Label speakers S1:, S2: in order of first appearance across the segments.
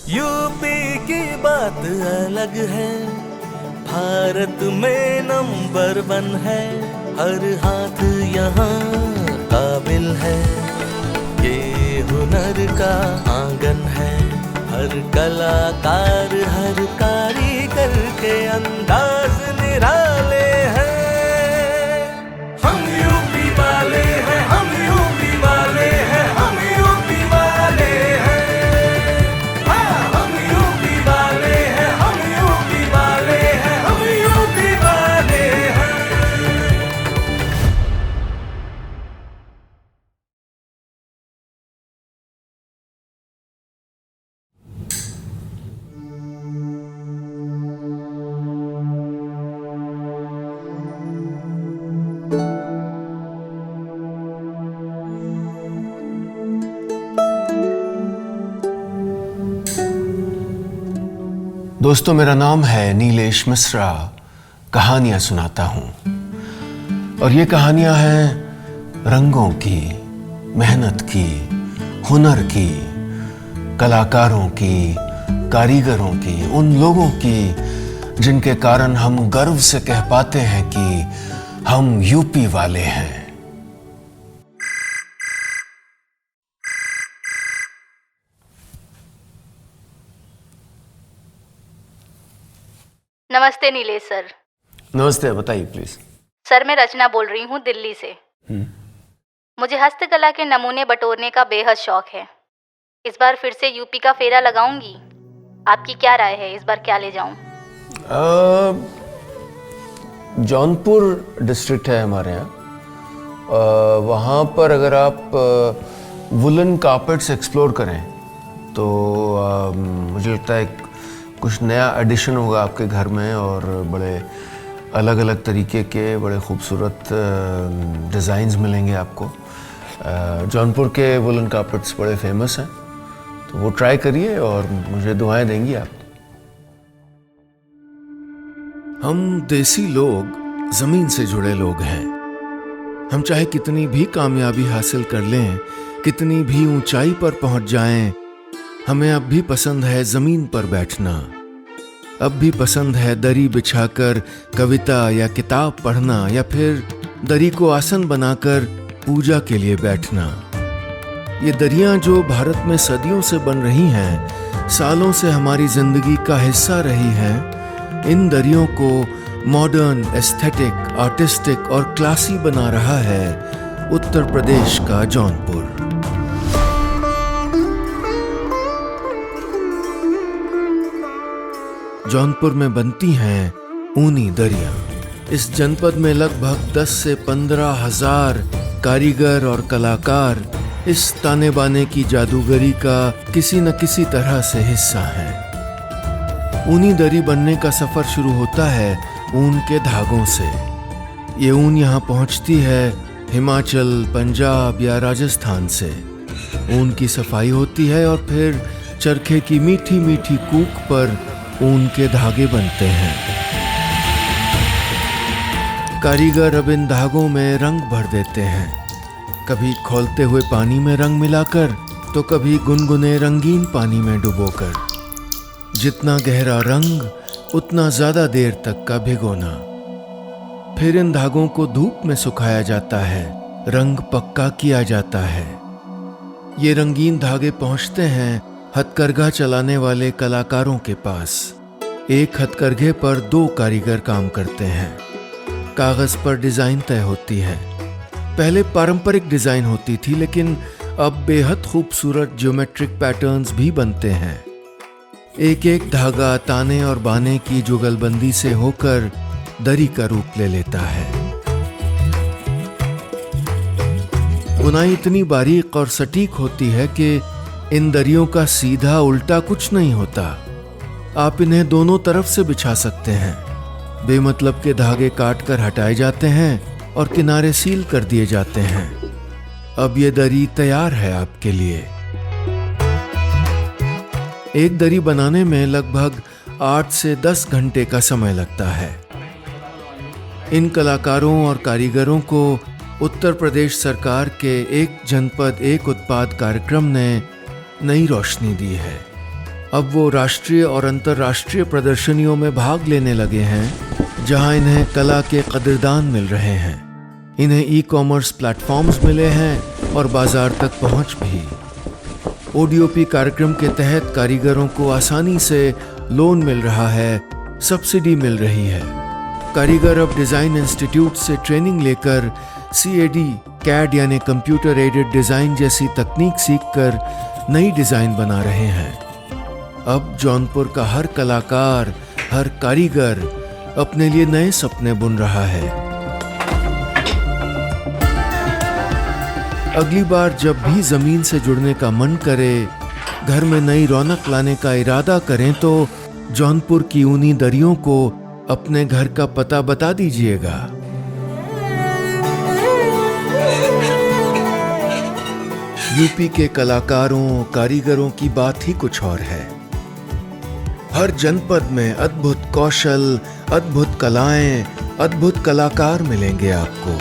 S1: UP की बात अलग है, भारत में नंबर 1 है। हर हाथ यहाँ काबिल है, ये हुनर का आंगन है। हर कलाकार हर कारीगर के अंदाज निराले हैं। हम यूपी वाले हैं, हम यूपी वाले हैं, हम यूपी वाले हैं। हाँ, हम यूपी वाले हैं, हम यूपी वाले हैं, हम यूपी वाले हैं।
S2: दोस्तों, मेरा नाम है नीलेश मिश्रा। कहानियां सुनाता हूं और ये कहानियां हैं रंगों की, मेहनत की, हुनर की, कलाकारों की, कारीगरों की, उन लोगों की जिनके कारण हम गर्व से कह पाते हैं कि हम यूपी वाले हैं।
S3: नमस्ते नीलेश सर।
S2: नमस्ते, बताइए प्लीज।
S3: सर, मैं रचना बोल रही हूँ दिल्ली से। मुझे हस्तकला के नमूने बटोरने का बेहद शौक है। इस बार फिर से यूपी का फेरा लगाऊंगी। आपकी क्या राय है, इस बार क्या ले जाऊं?
S2: जौनपुर डिस्ट्रिक्ट है हमारे यहाँ। वहाँ पर अगर आप वुलन कार्पेट्स एक्सप्लोर करें तो मुझे लगता है कुछ नया एडिशन होगा आपके घर में, और बड़े अलग अलग तरीके के बड़े खूबसूरत डिज़ाइंस मिलेंगे आपको। जौनपुर के वुलन कार्पेट्स बड़े फेमस हैं, तो वो ट्राई करिए और मुझे दुआएं देंगी आप।
S4: हम देसी लोग जमीन से जुड़े लोग हैं। हम चाहे कितनी भी कामयाबी हासिल कर लें, कितनी भी ऊंचाई पर पहुंच जाएं, हमें अब भी पसंद है जमीन पर बैठना। अब भी पसंद है दरी बिछाकर कविता या किताब पढ़ना, या फिर दरी को आसन बनाकर पूजा के लिए बैठना। ये दरियां जो भारत में सदियों से बन रही हैं, सालों से हमारी जिंदगी का हिस्सा रही हैं, इन दरियों को मॉडर्न, एस्थेटिक, आर्टिस्टिक और क्लासी बना रहा है उत्तर प्रदेश का जौनपुर। जौनपुर में बनती हैं ऊनी दरियां। इस जनपद में लगभग 10 से 15 हजार कारीगर और कलाकार इस ताने बाने की जादूगरी का किसी न किसी तरह से हिस्सा हैं। ऊनी दरी बनने का सफर शुरू होता है ऊन के धागों से। ये ऊन यहाँ पहुँचती है हिमाचल, पंजाब या राजस्थान से। ऊन की सफाई होती है और फिर चरखे की मीठी मीठी कूक पर ऊन के धागे बनते हैं। कारीगर अब इन धागों में रंग भर देते हैं, कभी खौलते हुए पानी में रंग मिलाकर, तो कभी गुनगुने रंगीन पानी में डुबोकर। जितना गहरा रंग उतना ज्यादा देर तक का भिगोना। फिर इन धागों को धूप में सुखाया जाता है, रंग पक्का किया जाता है। ये रंगीन धागे पहुंचते हैं हथकरघा चलाने वाले कलाकारों के पास। एक हथकरघे पर 2 कारीगर काम करते हैं। कागज पर डिजाइन तय होती है। पहले पारंपरिक डिजाइन होती थी, लेकिन अब बेहद खूबसूरत ज्योमेट्रिक पैटर्न्स भी बनते हैं। एक एक धागा ताने और बाने की जुगलबंदी से होकर दरी का रूप ले लेता है। बुनाई इतनी बारीक और सटीक होती है कि इन दरियों का सीधा उल्टा कुछ नहीं होता। आप इन्हें दोनों तरफ से बिछा सकते हैं। बेमतलब के धागे काट कर हटाए जाते हैं और किनारे सील कर दिए जाते हैं। अब ये दरी तैयार है आपके लिए। एक दरी बनाने में लगभग 8 से 10 घंटे का समय लगता है। इन कलाकारों और कारीगरों को उत्तर प्रदेश सरकार के एक जनपद एक उत्पाद कार्यक्रम ने नई रोशनी दी है। अब वो राष्ट्रीय और अंतर्राष्ट्रीय प्रदर्शनियों में भाग लेने लगे हैं, जहां इन्हें कला के कदरदान मिल रहे हैं। इन्हें ई-कॉमर्स प्लेटफॉर्म्स मिले हैं और बाजार तक पहुंच भी। ओडीओपी कार्यक्रम के तहत कारीगरों को आसानी से लोन मिल रहा है, सब्सिडी मिल रही है। कारीगर अब डिज़ाइन इंस्टीट्यूट से ट्रेनिंग लेकर CAD, CAD यानी कंप्यूटर एडेड डिज़ाइन जैसी तकनीक सीखकर नई डिज़ाइन बना रहे हैं। अब जौनपुर का हर कलाकार, हर कारीगर अपने लिए नए सपने बुन रहा है। अगली बार जब भी जमीन से जुड़ने का मन करे, घर में नई रौनक लाने का इरादा करें, तो जौनपुर की ऊनी दरियों को अपने घर का पता बता दीजिएगा। यूपी के कलाकारों, कारीगरों की बात ही कुछ और है। हर जनपद में अद्भुत कौशल, अद्भुत कलाएं, अद्भुत कलाकार मिलेंगे आपको।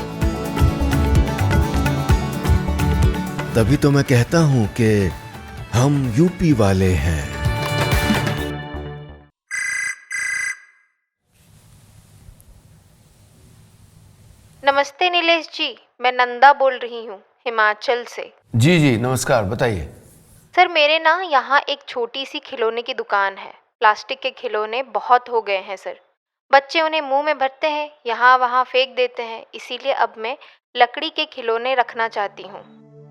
S4: तभी तो मैं कहता हूं कि हम यूपी वाले हैं।
S5: नमस्ते नीलेश जी, मैं नंदा बोल रही हूँ हिमाचल से।
S2: जी नमस्कार, बताइए।
S5: सर, मेरे ना यहाँ एक छोटी सी खिलौने की दुकान है। प्लास्टिक के खिलौने बहुत हो गए हैं सर। बच्चे उन्हें मुंह में भरते हैं, यहाँ वहाँ फेंक देते हैं। इसीलिए अब मैं लकड़ी के खिलौने रखना चाहती हूँ।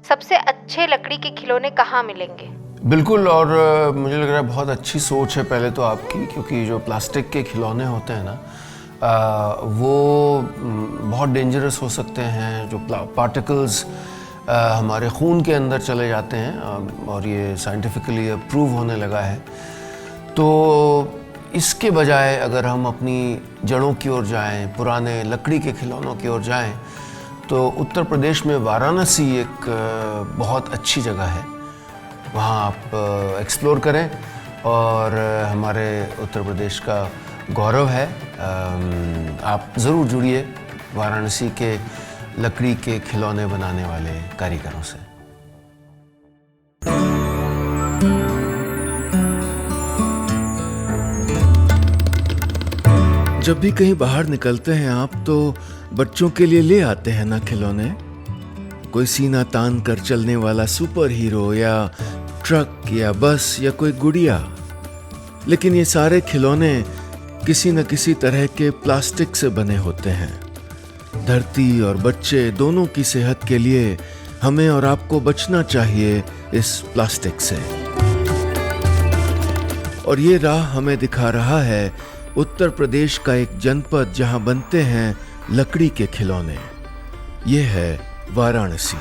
S5: सबसे अच्छे लकड़ी के खिलौने कहाँ मिलेंगे?
S2: बिल्कुल, और मुझे लग रहा है बहुत अच्छी सोच है पहले तो आपकी, क्योंकि जो प्लास्टिक के खिलौने होते हैं ना, वो बहुत डेंजरस हो सकते हैं। जो पार्टिकल्स हमारे खून के अंदर चले जाते हैं, और ये साइंटिफिकली प्रूव होने लगा है। तो इसके बजाय अगर हम अपनी जड़ों की ओर जाएं, पुराने लकड़ी के खिलौनों की ओर जाएं, तो उत्तर प्रदेश में वाराणसी एक बहुत अच्छी जगह है। वहाँ आप एक्सप्लोर करें, और हमारे उत्तर प्रदेश का गौरव है। आप ज़रूर जुड़िए वाराणसी के लकड़ी के खिलौने बनाने वाले कारीगरों से।
S4: जब भी कहीं बाहर निकलते हैं आप, तो बच्चों के लिए ले आते हैं ना खिलौने। कोई सीना तान कर चलने वाला सुपर हीरो, या ट्रक, या बस, या कोई गुड़िया। लेकिन ये सारे खिलौने किसी न किसी तरह के प्लास्टिक से बने होते हैं। धरती और बच्चे दोनों की सेहत के लिए हमें और आपको बचना चाहिए इस प्लास्टिक से। और ये राह हमें दिखा रहा है उत्तर प्रदेश का एक जनपद जहां बनते हैं लकड़ी के खिलौने। ये है वाराणसी।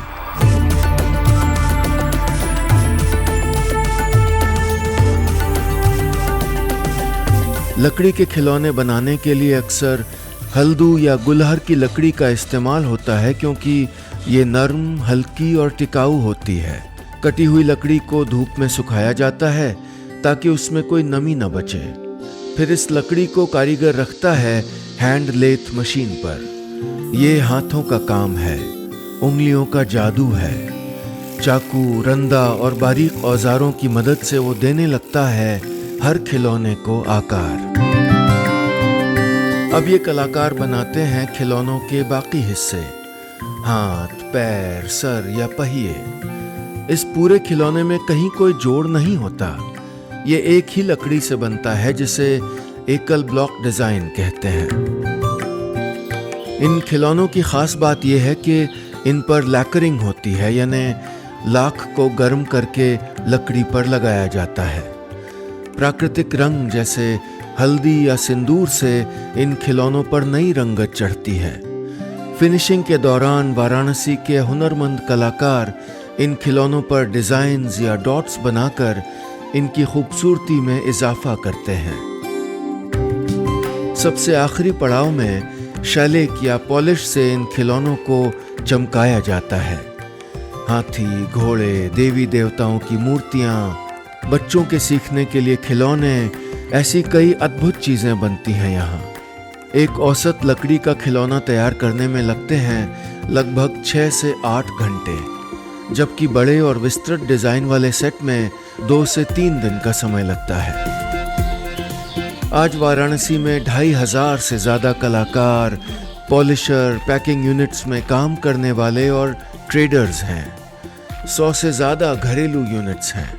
S4: लकड़ी के खिलौने बनाने के लिए अक्सर हल्दू या गुलहर की लकड़ी का इस्तेमाल होता है, क्योंकि ये नरम, हल्की और टिकाऊ होती है। कटी हुई लकड़ी को धूप में सुखाया जाता है ताकि उसमें कोई नमी न बचे। फिर इस लकड़ी को कारीगर रखता है हैंड लेथ मशीन पर। ये हाथों का काम है, उंगलियों का जादू है। चाकू, रंदा और बारीक औजारों की मदद से वो देने लगता है हर खिलौने को आकार। अब ये कलाकार बनाते हैं खिलौनों के बाकी हिस्से, हाथ, पैर, सर या पहिए। इस पूरे खिलौने में कहीं कोई जोड़ नहीं होता। ये एक ही लकड़ी से बनता है, जिसे एकल ब्लॉक डिजाइन कहते हैं। इन खिलौनों की खास बात यह है कि इन पर लैकरिंग होती है, यानी लाख को गर्म करके लकड़ी पर लगाया जाता है। प्राकृतिक रंग जैसे हल्दी या सिंदूर से इन खिलौनों पर नई रंगत चढ़ती है। फिनिशिंग के दौरान वाराणसी के हुनरमंद कलाकार इन खिलौनों पर डिजाइन्स या डॉट्स बनाकर इनकी खूबसूरती में इजाफा करते हैं। सबसे आखिरी पड़ाव में शैलेक या पॉलिश से इन खिलौनों को चमकाया जाता है। हाथी, घोड़े, देवी देवताओं की मूर्तियां, बच्चों के सीखने के लिए खिलौने, ऐसी कई अद्भुत चीजें बनती हैं यहाँ। एक औसत लकड़ी का खिलौना तैयार करने में लगते हैं लगभग 6 से 8 घंटे, जबकि बड़े और विस्तृत डिजाइन वाले सेट में 2 से 3 दिन का समय लगता है। आज वाराणसी में 2500 से ज़्यादा कलाकार, पॉलिशर, पैकिंग यूनिट्स में काम करने वाले और ट्रेडर्स हैं। 100 से ज़्यादा घरेलू यूनिट्स हैं।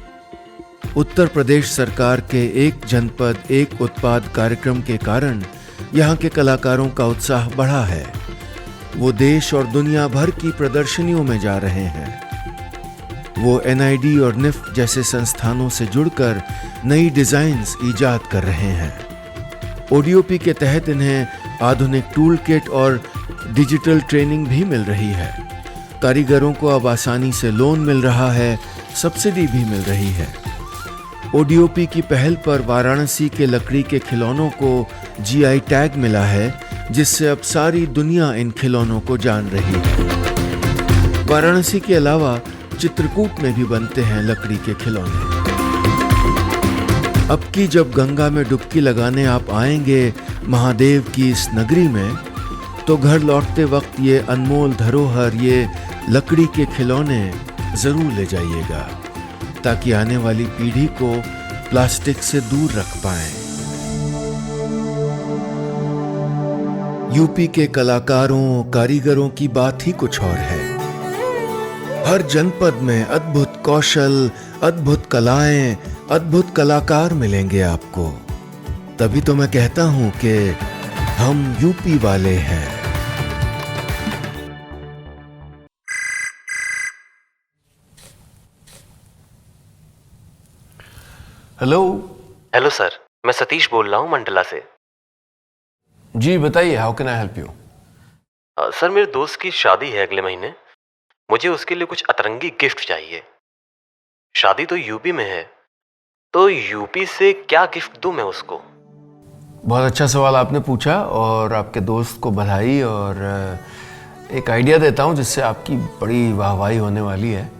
S4: उत्तर प्रदेश सरकार के एक जनपद एक उत्पाद कार्यक्रम के कारण यहाँ के कलाकारों का उत्साह बढ़ा है। वो देश और दुनिया भर की प्रदर्शनियों में जा रहे हैं। वो NID और निफ्ट जैसे संस्थानों से जुड़कर नई डिजाइन्स ईजाद कर रहे हैं। ODOP के तहत इन्हें आधुनिक टूल किट और डिजिटल ट्रेनिंग भी मिल रही है। कारीगरों को अब आसानी से लोन मिल रहा है, सब्सिडी भी मिल रही है। ODOP की पहल पर वाराणसी के लकड़ी के खिलौनों को GI टैग मिला है, जिससे अब सारी दुनिया इन खिलौनों को जान रही है। वाराणसी के अलावा चित्रकूट में भी बनते हैं लकड़ी के खिलौने। अब की जब गंगा में डुबकी लगाने आप आएंगे महादेव की इस नगरी में, तो घर लौटते वक्त ये अनमोल धरोहर, ये लकड़ी के खिलौने जरूर ले जाइएगा, ताकि आने वाली पीढ़ी को प्लास्टिक से दूर रख पाएं। यूपी के कलाकारों, कारीगरों की बात ही कुछ और है। हर जनपद में अद्भुत कौशल, अद्भुत कलाएं, अद्भुत कलाकार मिलेंगे आपको। तभी तो मैं कहता हूं कि हम यूपी वाले हैं।
S2: हेलो।
S6: हेलो सर, मैं सतीश बोल रहा हूँ मंडला से।
S2: जी बताइए, how can I help you?
S6: Sir, मेरे दोस्त की शादी है अगले महीने। मुझे उसके लिए कुछ अतरंगी गिफ्ट चाहिए। शादी तो यूपी में है, तो यूपी से क्या गिफ्ट दूं मैं उसको?
S2: बहुत अच्छा सवाल आपने पूछा, और आपके दोस्त को बधाई। और एक आइडिया देता हूँ जिससे आपकी बड़ी वाहवाही होने वाली है।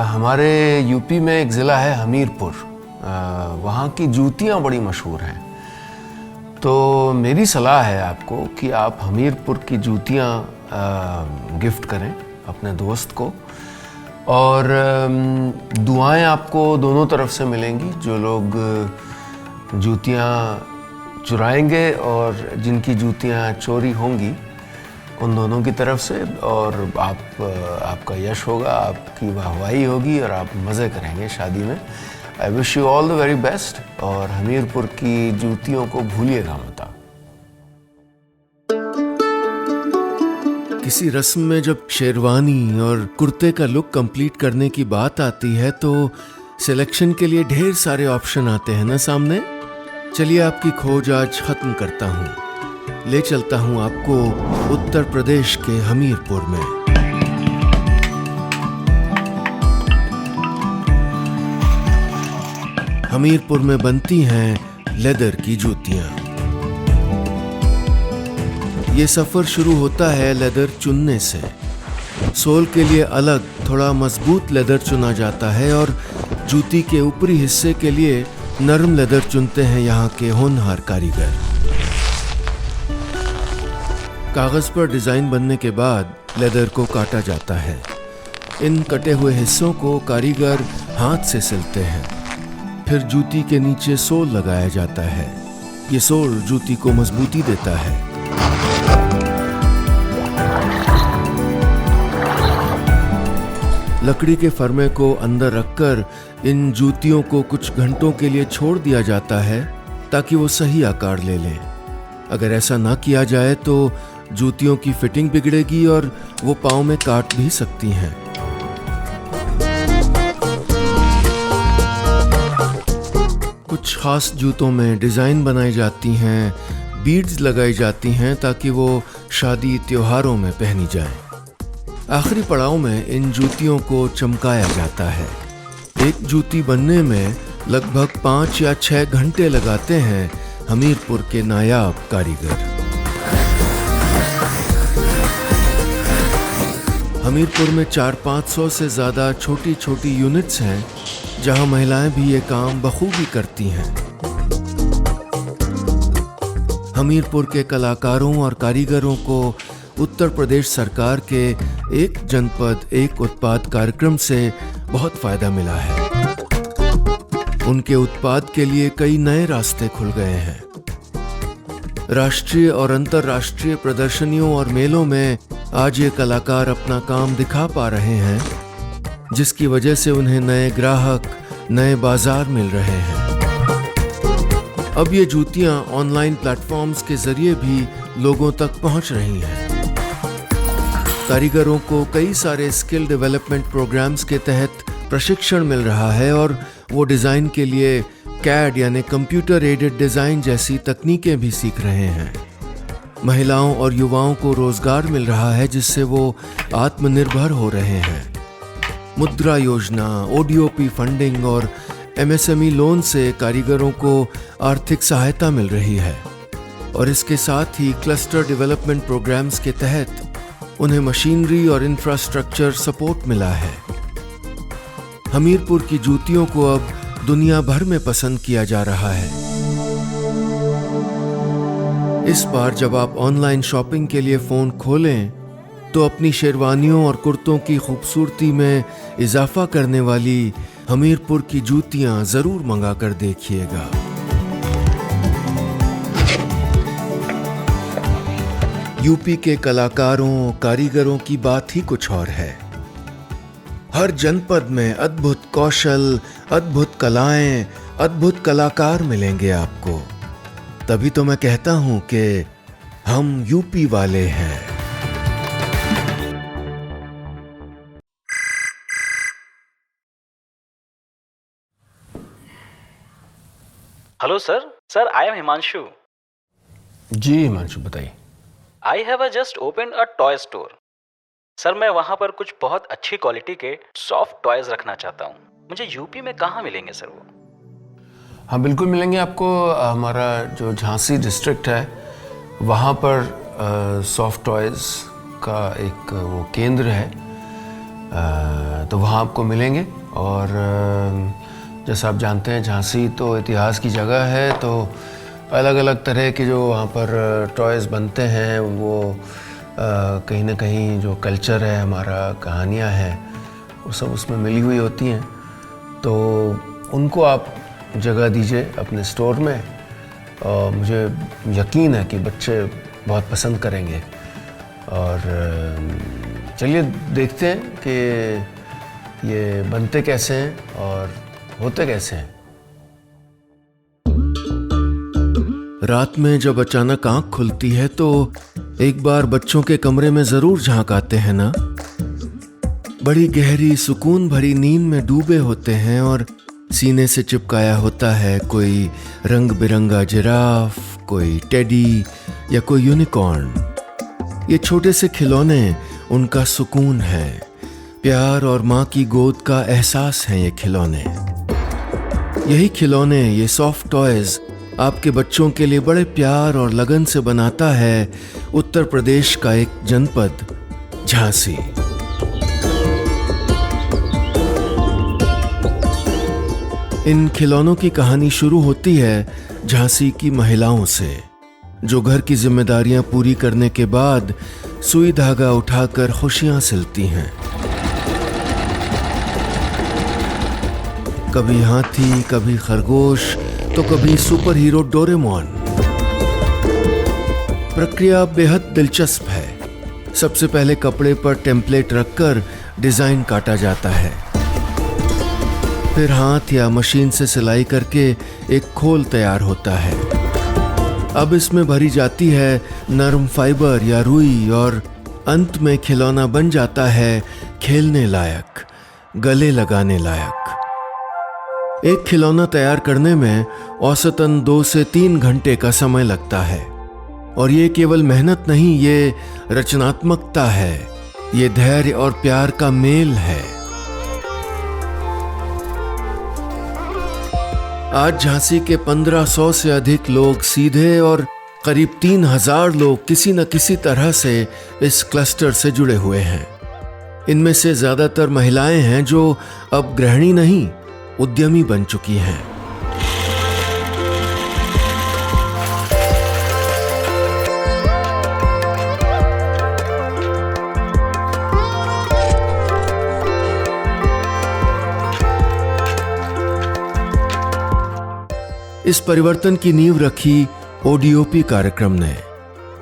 S2: हमारे यूपी में एक ज़िला है हमीरपुर। वहाँ की जूतियाँ बड़ी मशहूर हैं। तो मेरी सलाह है आपको कि आप हमीरपुर की जूतियाँ गिफ्ट करें अपने दोस्त को। और दुआएं आपको दोनों तरफ से मिलेंगी। जो लोग जूतियाँ चुराएंगे और जिनकी जूतियाँ चोरी होंगी, उन दोनों की तरफ से। और आपका यश होगा, आपकी वाहवाही होगी और आप मज़े करेंगे शादी में। I wish you all the very best. और हमीरपुर की जूतियों को भूलिएगा मत आप।
S4: किसी रस्म में जब शेरवानी और कुर्ते का लुक कंप्लीट करने की बात आती है, तो सिलेक्शन के लिए ढेर सारे ऑप्शन आते हैं ना सामने। चलिए आपकी खोज आज खत्म करता हूँ। ले चलता हूँ आपको उत्तर प्रदेश के हमीरपुर में। हमीरपुर में बनती हैं लेदर की जूतियाँ। ये सफ़र शुरू होता है लेदर चुनने से। सोल के लिए अलग थोड़ा मजबूत लेदर चुना जाता है, और जूती के ऊपरी हिस्से के लिए नरम लेदर चुनते हैं यहाँ के होनहार कारीगर। कागज़ पर डिज़ाइन बनने के बाद लेदर को काटा जाता है। इन कटे हुए हिस्सों को कारीगर हाथ से सिलते हैं। फिर जूती के नीचे सोल लगाया जाता है। ये सोल जूती को मजबूती देता है। लकड़ी के फर्मे को अंदर रखकर इन जूतियों को कुछ घंटों के लिए छोड़ दिया जाता है, ताकि वो सही आकार ले लें। अगर ऐसा ना किया जाए तो जूतियों की फिटिंग बिगड़ेगी और वो पाँव में काट भी सकती हैं। कुछ खास जूतों में डिज़ाइन बनाई जाती हैं, बीड्स लगाई जाती हैं, ताकि वो शादी त्योहारों में पहनी जाए। आखिरी पड़ाव में इन जूतियों को चमकाया जाता है। एक जूती बनने में लगभग 5 या 6 घंटे लगाते हैं हमीरपुर के नायाब कारीगर। हमीरपुर में 400-500 से ज़्यादा छोटी छोटी यूनिट्स हैं, जहां महिलाएं भी ये काम बखूबी करती हैं। हमीरपुर के कलाकारों और कारीगरों को उत्तर प्रदेश सरकार के एक जनपद एक उत्पाद कार्यक्रम से बहुत फायदा मिला है। उनके उत्पाद के लिए कई नए रास्ते खुल गए हैं। राष्ट्रीय और अंतर्राष्ट्रीय प्रदर्शनियों और मेलों में आज ये कलाकार अपना काम दिखा पा रहे हैं, जिसकी वजह से उन्हें नए ग्राहक, नए बाजार मिल रहे हैं। अब ये जूतियां ऑनलाइन प्लेटफॉर्म्स के जरिए भी लोगों तक पहुंच रही हैं। कारीगरों को कई सारे स्किल डेवलपमेंट प्रोग्राम्स के तहत प्रशिक्षण मिल रहा है और वो डिज़ाइन के लिए कैड यानी कंप्यूटर एडेड डिज़ाइन जैसी तकनीकें भी सीख रहे हैं। महिलाओं और युवाओं को रोजगार मिल रहा है, जिससे वो आत्मनिर्भर हो रहे हैं। मुद्रा योजना, ओडीओपी फंडिंग और एमएसएमई लोन से कारीगरों को आर्थिक सहायता मिल रही है और इसके साथ ही क्लस्टर डेवलपमेंट प्रोग्राम्स के तहत उन्हें मशीनरी और इंफ्रास्ट्रक्चर सपोर्ट मिला है। हमीरपुर की जूतियों को अब दुनिया भर में पसंद किया जा रहा है। इस बार जब आप ऑनलाइन शॉपिंग के लिए फोन खोलें तो अपनी शेरवानियों और कुर्तों की खूबसूरती में इजाफा करने वाली हमीरपुर की जूतियां जरूर मंगा कर देखिएगा। यूपी के कलाकारों, कारीगरों की बात ही कुछ और है। हर जनपद में अद्भुत कौशल, अद्भुत कलाएं, अद्भुत कलाकार मिलेंगे आपको। तभी तो मैं कहता हूं कि हम यूपी वाले हैं।
S7: Hello sir, I am Himanshu.
S2: जी हिमांशु, बताइए।
S7: I have just open a toy store. Sir, मैं वहाँ पर कुछ बहुत अच्छी क्वालिटी के सॉफ्ट टॉयज रखना चाहता हूँ। मुझे यूपी में कहाँ मिलेंगे सर वो?
S2: हाँ बिल्कुल मिलेंगे आपको। हमारा जो झांसी डिस्ट्रिक्ट है वहाँ पर सॉफ्ट टॉयज़ का एक वो केंद्र है, तो वहाँ आपको मिलेंगे। और जैसा आप जानते हैं झांसी तो इतिहास की जगह है, तो अलग अलग तरह के जो वहाँ पर टॉयज़ बनते हैं वो कहीं ना कहीं जो कल्चर है हमारा, कहानियाँ हैं, वो सब उसमें मिली हुई होती हैं। तो उनको आप जगह दीजिए अपने स्टोर में, और मुझे यकीन है कि बच्चे बहुत पसंद करेंगे। और चलिए देखते हैं कि ये बनते कैसे हैं और होते कैसे हैं।
S4: रात में जब अचानक आंख खुलती है तो एक बार बच्चों के कमरे में जरूर झांक आते हैं ना। बड़ी गहरी सुकून भरी नींद में डूबे होते हैं और सीने से चिपकाया होता है कोई रंग बिरंगा जिराफ, कोई टेडी या कोई यूनिकॉर्न। ये छोटे से खिलौने उनका सुकून है, प्यार और माँ की गोद का एहसास है ये खिलौने। यही खिलौने, ये सॉफ्ट टॉयज आपके बच्चों के लिए बड़े प्यार और लगन से बनाता है उत्तर प्रदेश का एक जनपद झांसी। इन खिलौनों की कहानी शुरू होती है झांसी की महिलाओं से, जो घर की जिम्मेदारियां पूरी करने के बाद सुई धागा उठाकर खुशियां सिलती हैं। कभी हाथी, कभी खरगोश, तो कभी सुपर हीरो डोरेमोन। प्रक्रिया बेहद दिलचस्प है। सबसे पहले कपड़े पर टेम्पलेट रखकर डिजाइन काटा जाता है, फिर हाथ या मशीन से सिलाई करके एक खोल तैयार होता है। अब इसमें भरी जाती है नरम फाइबर या रुई और अंत में खिलौना बन जाता है खेलने लायक, गले लगाने लायक। एक खिलौना तैयार करने में औसतन 2 से 3 घंटे का समय लगता है। और ये केवल मेहनत नहीं, ये रचनात्मकता है, ये धैर्य और प्यार का मेल है। आज झांसी के 1500 से अधिक लोग सीधे और करीब 3000 लोग किसी न किसी तरह से इस क्लस्टर से जुड़े हुए हैं। इनमें से ज्यादातर महिलाएं हैं जो अब गृहिणी नहीं, उद्यमी बन चुकी हैं। इस परिवर्तन की नींव रखी ओडीओपी कार्यक्रम ने।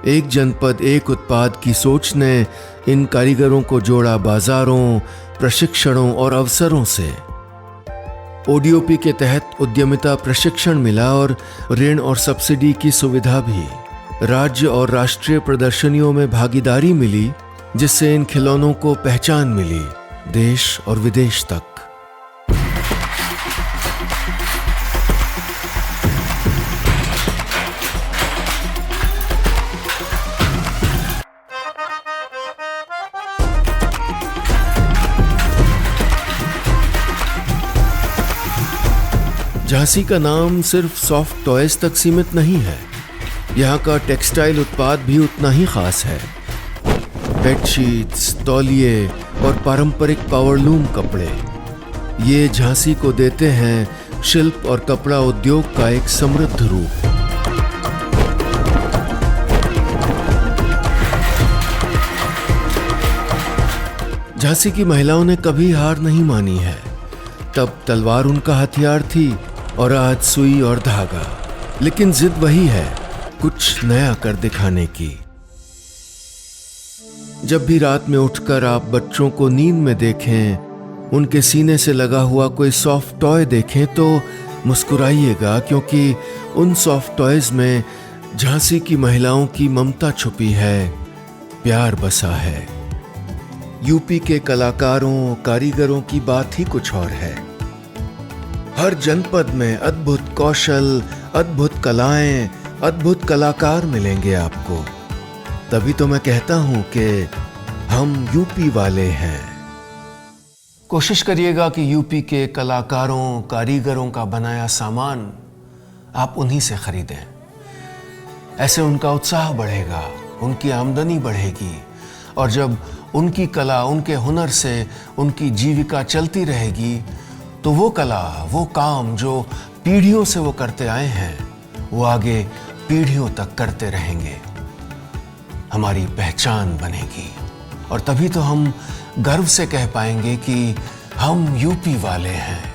S4: एक जनपद एक उत्पाद की सोच ने इन कारीगरों को जोड़ा बाजारों, प्रशिक्षणों और अवसरों से। ओडीओपी के तहत उद्यमिता प्रशिक्षण मिला और ऋण और सब्सिडी की सुविधा भी। राज्य और राष्ट्रीय प्रदर्शनियों में भागीदारी मिली, जिससे इन खिलौनों को पहचान मिली देश और विदेश तक। झांसी का नाम सिर्फ सॉफ्ट टॉयज तक सीमित नहीं है। यहाँ का टेक्सटाइल उत्पाद भी उतना ही खास है। बेडशीट्स, तौलिए और पारंपरिक पावरलूम कपड़े, ये झांसी को देते हैं शिल्प और कपड़ा उद्योग का एक समृद्ध रूप। झांसी की महिलाओं ने कभी हार नहीं मानी है। तब तलवार उनका हथियार थी और आज सुई और धागा। लेकिन जिद वही है, कुछ नया कर दिखाने की। जब भी रात में उठकर आप बच्चों को नींद में देखें, उनके सीने से लगा हुआ कोई सॉफ्ट टॉय देखें तो मुस्कुराइएगा, क्योंकि उन सॉफ्ट टॉयज में झांसी की महिलाओं की ममता छुपी है, प्यार बसा है। यूपी के कलाकारों, कारीगरों की बात ही कुछ और है। हर जनपद में अद्भुत कौशल, अद्भुत कलाएं, अद्भुत कलाकार मिलेंगे आपको। तभी तो मैं कहता हूं कि हम यूपी वाले हैं।
S2: कोशिश करिएगा कि यूपी के कलाकारों, कारीगरों का बनाया सामान आप उन्हीं से खरीदें। ऐसे उनका उत्साह बढ़ेगा, उनकी आमदनी बढ़ेगी, और जब उनकी कला, उनके हुनर से उनकी जीविका चलती रहेगी, तो वो कला, वो काम जो पीढ़ियों से वो करते आए हैं, वो आगे पीढ़ियों तक करते रहेंगे। हमारी पहचान बनेगी, और तभी तो हम गर्व से कह पाएंगे कि हम यूपी वाले हैं।